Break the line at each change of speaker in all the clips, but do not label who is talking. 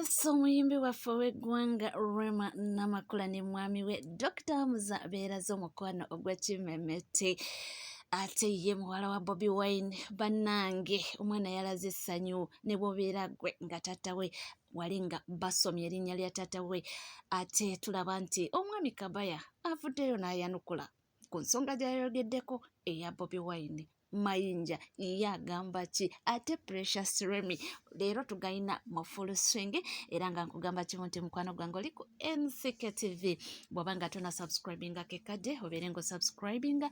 Yes, omuyimbi waffe w'eggwanga Rema Namakula ne mwami we Dr. Muzabeera z'omukwano ogw'Kimmemmette ate ye muwala wa Bobi Wine. Bannange omwana yalaze essanyu ne bw'obeera ggwe nga taata we wali nga basomye erinnya lya taata we, ate tulaba nti omwami Kabaya avuddeyo n'ayanukula ku nsonga gy'ayogeddeko eya Bobi Wine. Mayinja ye agamba ki ate Precious Remy leero tugayina mu full swing era nga nkugamba kimu nti mukwano gwange oli ku NCK TV bw'oba nga tona subscribinga kekadde obeere nga subscribinga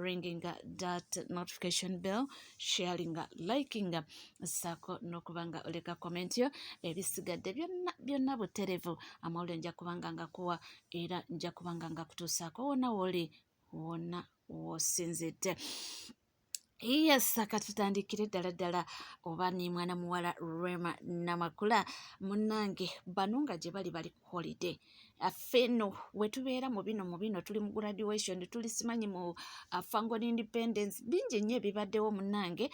ringinga that notification bell sharinga likinga ssaako n'okuba nga oleka comment yo ebisigadde byonna buterevu amawulire nja kubanga ngakuwa era nja kubanga ngakutuusaako wonna woli wonna w'osinzidde. Yes, katutandikire ddala oba ni mwana muwala Rema Namakula munnange bano nga gye bali ku holiday. Affeno wetubeera mu bino tuli mu graduation tuli simanyi mu Fango Independence bingi nnyo ebibaddewo munnange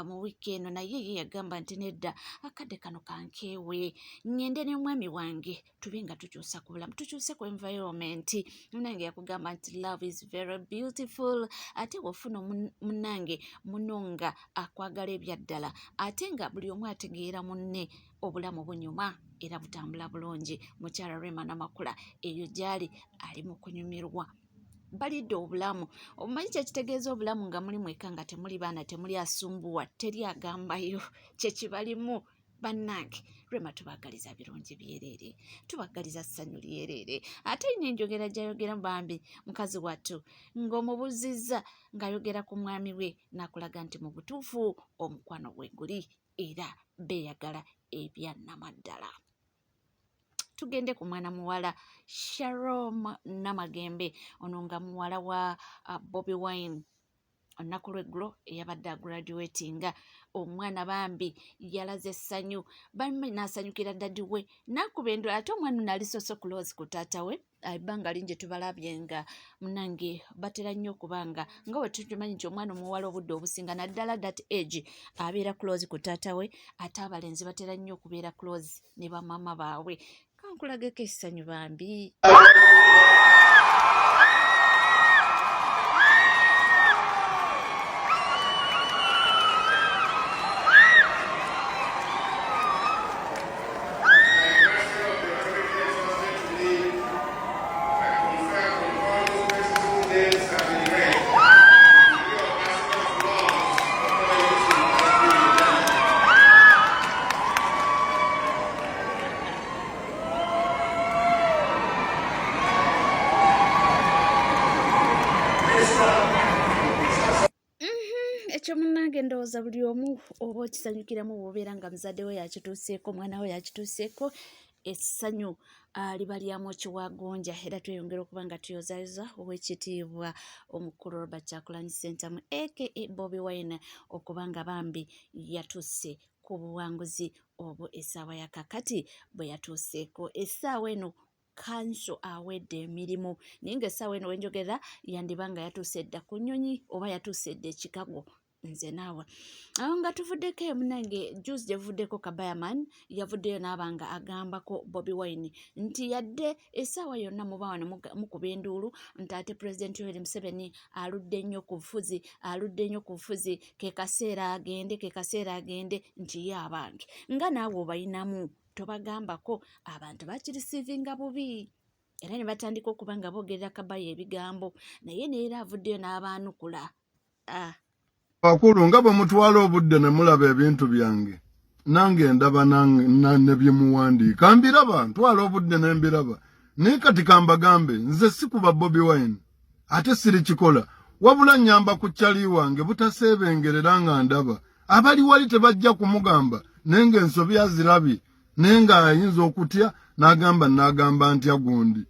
mu weekend naye ye yagamba nti nedda akadde kano kankeewe ngende ne mwami wange tube nga tukyusa ku bulamu tukyuse ku environment. Munnange yakugamba nti love is very beautiful ate wofuna munnange munonga akwagala ebyaddala ate nga buli omu ategeera munne obulamu bunyuma era butambula bulungi. Mukyala Rema Namakula eyo gyali ali mu kunyumirwa balidde obulamu. Omanyi kyekitegeeza obulamu nga muli mweka nga temuli baana temuli asumbuwa teri agambayo kyekibalimu. Bannange Rema tubagaliza birungi byereere tubagaliza ssanyu lyereere ate ine enjogera gyayogera bambi mukazi wattu ng'omubuzizza ng'ayogera ku mwami we n'akulaga nti mu butuufu omukwano gwe guli era beeyagala ebyannamaddala. Tugende ku mwana muwala Sharon Namagembe ono nga muwala wa Bobi Wine olunaku lw'eggulo eyabadde agraduatinga. Omwana bambi yalaze essanyu bambi n'asanyukira ddadi we n'akuba endula ate omwana nalisoso close ku taata we ebbanga lingi tubalabye nga munange batera nnyo okubanga nga bwe tukimanyi nti omwana omuwala obudde obusinga naddala that age abeera close ku taata we ate abalenzi batera nnyo okubeera close ne bamama baabwe. Kankulageko essanyu bambi. Ekyo munnange ndowooza buli omu oba okisanyukiramu bw'obeera nga muzadde we yakituuseeko mwana we yakituuseeko essanyu liba lyamu kiwagonja era tweyongera okuba nga tuyozayoza ow'ekitiibwa omukulu Robert Kyagulanyi Ssentamu aka Bobi Wine okuba nga bambi yatuuse ku buwanguzi obwo essaawa ya kakati bwe yatuuseeko. Essaawa eno kanso awedde emirimu naye ng'essaawa eno wenjogera yandiba nga yatuuse dda ku nnyonyi oba yatuuse dda ekikago nze naawe awo nga tuvuddeko emunange juice gyevuddeko Kabayaman yavuddeyo n'abanga agambako Bobi Wine nti yadde essaawa yonna muba wano mukuba enduulu nti ate President Yoweri Museveni aludde nnyo ku bufuzi ke kaseera agende nti ye abantu nga naawe obayinamu tobagambako abantu bakirisiivinga bubi era ne batandika okuba nga boogerera Kabaya ebigambo naye neera avuddeyo n'abaanukula.
Bakulu nga bwe mutwala obudde ne mulaba ebintu byange nange ndaba ne byemuwandiika mbiraba ntwala obudde ne mbiraba naye kati kambagambe nze si kuba Bobi Wine ate siri kikola wabula nnyamba ku kyali wange butaseebengerera nga ndaba abali wali tebajja kumugamba naye ng'ensobi azirabye naye ng'ayinza okutya n'agamba ntya gundi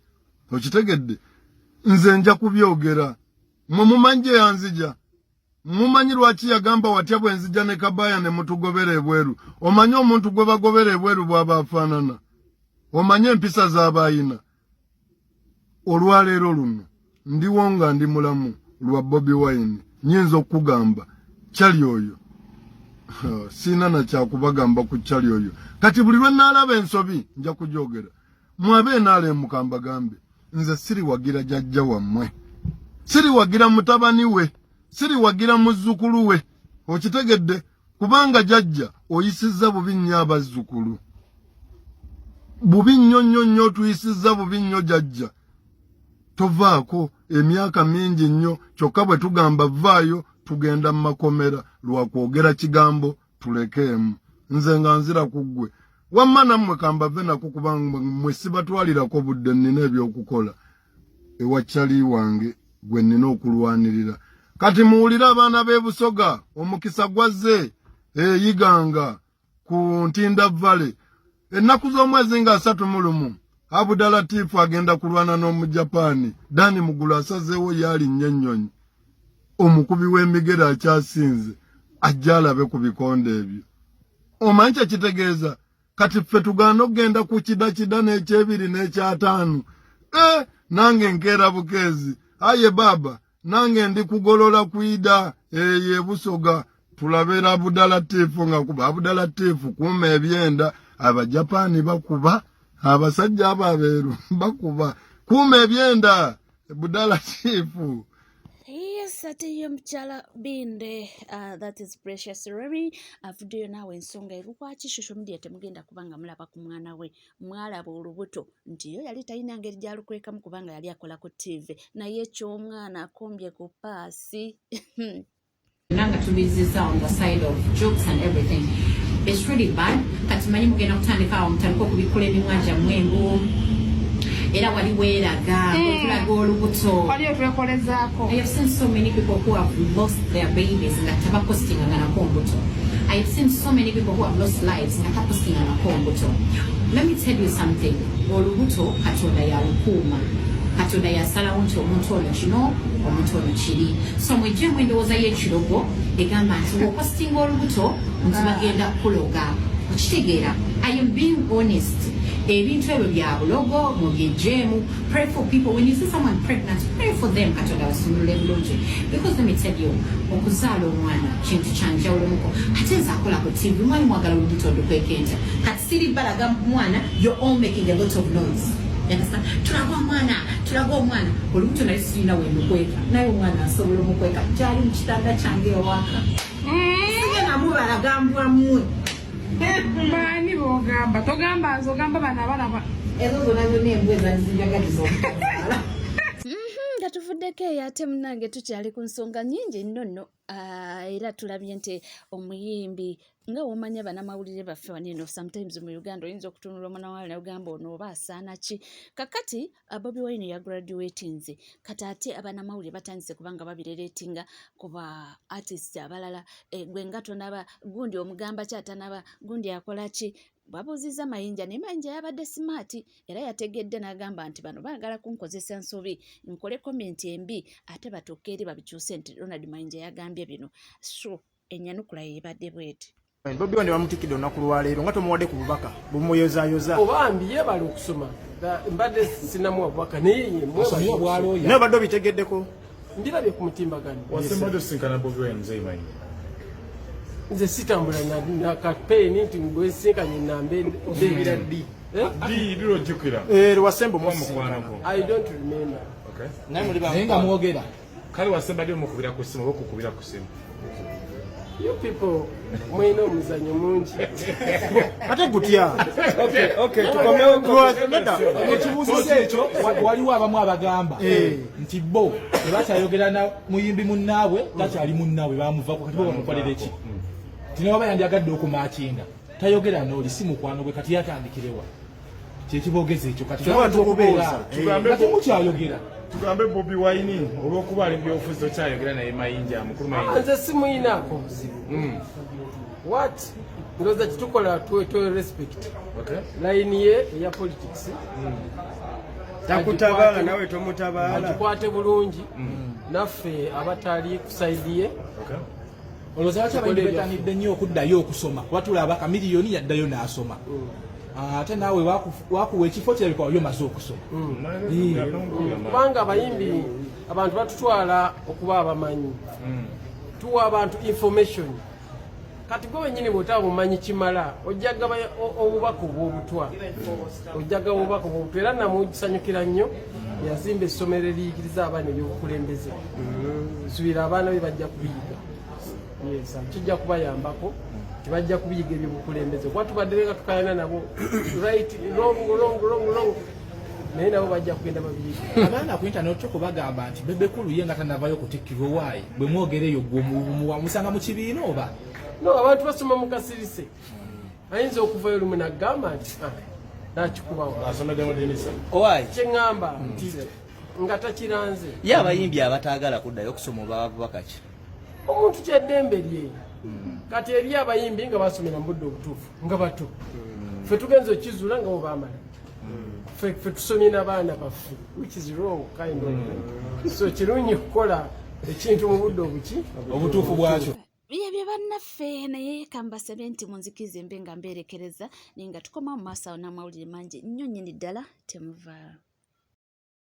okitegedde nze nja kubyogera mwe mumanyi gye yanzija mumanyi lwaki yagamba watya bwe nzija ne Kabaya ne mutugobera ebweru. Omanyi omuntu gwe bagobera ebweru bw'aba afaanana omanyi empisa z'abayina. Olwaleero luno ndiwo nga ndi mulamu lwa Bobi Wine nyinza okugamba kyali oyo sina na kyakubagamba ku kyali oyo kati buli lwe naalaba ensobi nja kujogera mwabe naale mukamba gambe nze siri wagira jajja wammwe siri wagira mutabani we siri wagira muzzukulu we okitegedde kubanga jajja oyisizza bubi nnyo abazzukulu bubi nnyo tuyisizza bubi nnyo jajja tovaako emyaka mingi nnyo kyokka bwe tugamba vaayo tugenda mu makomera lwakwogera kigambo tulekeemu nze nga nzira ku ggwe wamma nammwe kambave nako kubanga mmwe sibatwalirako budde nnina ebyokukola ewakyali wange gwe nnina okulwanirira kati muwulire abaana b'e Busoga omukisa gwazze eyiganga ku Ntinda Valley ennaku z'omwezi nga 31 Abudalatifu agenda kulwana n'Omujapani Dani Mugulu asazeewo yali nnyonnyonyi omukubi w'emigera akyasinze ajja alabe ku bikonde ebyo omanyi kye kitegeeza kati ffe tugaana okgenda ku kidakida n'ekyebiri n'ekyataano nange nkeera bukeezi aye baba nange ndi kugolola kwida ye Busoga tulabera Abudalatifu nga kuba Abudalatifu kuuma ebyenda Abajapani bakuba abasajja ababeeru bakuba kuuma ebyenda Abudalatifu.
Yes, ati yo mchala binde that is Precious Remy avudeyo nawe ensonga erukwachi social media temugenda kubanga mulaba ku mwana we mwalaba olubuto nti yo yali talina ngeri gyalukweka mu kubanga yali akola ku TV naye ky'omwana akombye ku paasi
nanga tubiziza on the side of jokes and everything. It's really bad. Kati manyi mugenda kutandika mutandika okubikola emimwanja mwengo era wali weeraga okulaga olubuto
wali otwekolezaako.
I have seen so many people who have lost their babies nga tabakostinganga nako mbuto. I have seen so many people who have lost lives nga tapostinganga nako mbuto. Let me tell you something. Olubuto Katonda yalukuuma. Katonda yasalawo nti omuntu ono kino omuntu ono kiri. So mwejje mu endowooza y'ekirogo egamba nti bw'opostinga olubuto nti bagenda kukuloga. Okitegeera. I am being honest. Ebintu ebyo bya bulogo mubyejjeemu. Pray for people. When you see someone pregnant, pray for them. Katonda basumulule bulungi. Because let me tell you, okuzaala omwana kintu kyanjawulo muko. Ate nze akola ku TV mwali mwagala olubuto olukwekenta. Kati siri balaga mwana, you're all making a lot of noise. Tulaga omwana olubuto naye sirina we mukweka naye omwana asobola omukweka kyali mu kitanda kyange ewaka sigenda mubalaga mbwammwe
Bani bogamba togamba nzogamba bana balaba
ezo zonna zonna embwa ezalizinjagaliza okuzaala
katuvuddeko eyo ate munange tukyali ku nsonga nnyingi nno era tulabye nti omuyimbi nga womanya banamawulire baffe wanino sometimes mu Uganda oyinza okutunula omwana wala nagamba ono oba asaana ki kakati Bobi Wine ya graduatinze kati ate abanamawulire batandise kubanga babireretinga kuba artists abalala gwe nga tonaba gundi omugamba kyatanaba gundi akola ki babuziza Mayinja ne Mayinja yabadde smart era yategedde n'agamba nti bano baagala kunkozesa nsobi nkole comment embi ate batuuke eri babikyuse nti Ronald Mayinja yagambye bino so enyanukula yebadde bweti
Bobi Wine bamutikidde olunaku lwaleero nga tomuwadde ku bubaka bumuyozayoza
obambi yebali okusoma mbadde sinamu obubaka naye
naye badde obitegeddeko
mbirabye ku mutimbagano
wasemade sinkana Bobi Wine nze Mayinja
nze sitambula na kampeni nti ngwesinkanye nambe ndebira ddi
liro jukira
Wasembo mukwano
I don't remember.
okay
naye nga mwogera
kale wasembade omukubira ku simu okukubira ku simu
You people mwine omuzanyo mungi
ate gutya
ekibuuzo ekyo waliwo abamu abagamba nti bo tebakyayogera na muyimbi munnaabwe takyali munnaabwe bamuvako kati bo bamukolera eki tinaba yandiagadde okumakinga tayogera n'oli si mukwano gwe kati yatandikirewa kyekibogeza ekyo kati kati mukyayogera
tugambe Bobi Wine olw'okuba ali byofuzo kyayogera naye Mayinja mukulu Mayinja
nze simuyinaako what ndoza kitukola tuwe respect
okay
line ye eya politics
takutabala nawe tomutabala
agikwate bulungi naffe abatali kusaidi ye
okay
olowooza lwaki abayimbi betanidde nnyo okuddayo okusoma watulaba kamiliyoni yaddayo n'asoma ate naawe wakuwa ekifo kirabika wali omaze okusoma
kubanga abayimbi abantu batutwala okuba abamanyi tuwa abantu information kati gwe wenyini bw'otaba bumanyi kimala ojjaga obubaka obw'obutwa ojjaga obubaka obw'obutwa era namusanyukira nnyo yazimba essomero eriyigiriza abaana ebyobukulembeze nsubira abaana be bajja kubiyiga kijja kubayambako tibajja kubiyiga ebyobukulembeze kuba tubadde nga tukayana nabo right wrong naye nabo bajja kugenda babiyiga
abaana ku internet okubagamba nti bebekulu ye nga tanavayo kutikkirwa waayi bwe mwogera eyo musanga mu kibiina oba
no abantu basoma mu kasirise ayinza okuvayo lumu nagamba nti nakikubawo
owaayi
kyeŋŋamba nti nga takiranze
ye abayimbi abataagala kuddayo okusoma oba bubaka ki
omuntu kyeddembe lye kati eri abayimbi nga basomera mu budde obutuufu nga bato ffe tugenza okizuula nga bwebaamala ffe tusomye n'abaana baffe which is wrong kind of so kirungi kukola ekintu mu budde
obutuufu bwakyo
byebyo bannaffe naye kambasabye nti munzikize mbe nga mberekereza naye nga tukoma mu maaso awo n'amawulire mangi nnyo nnyini ddala temuvaayo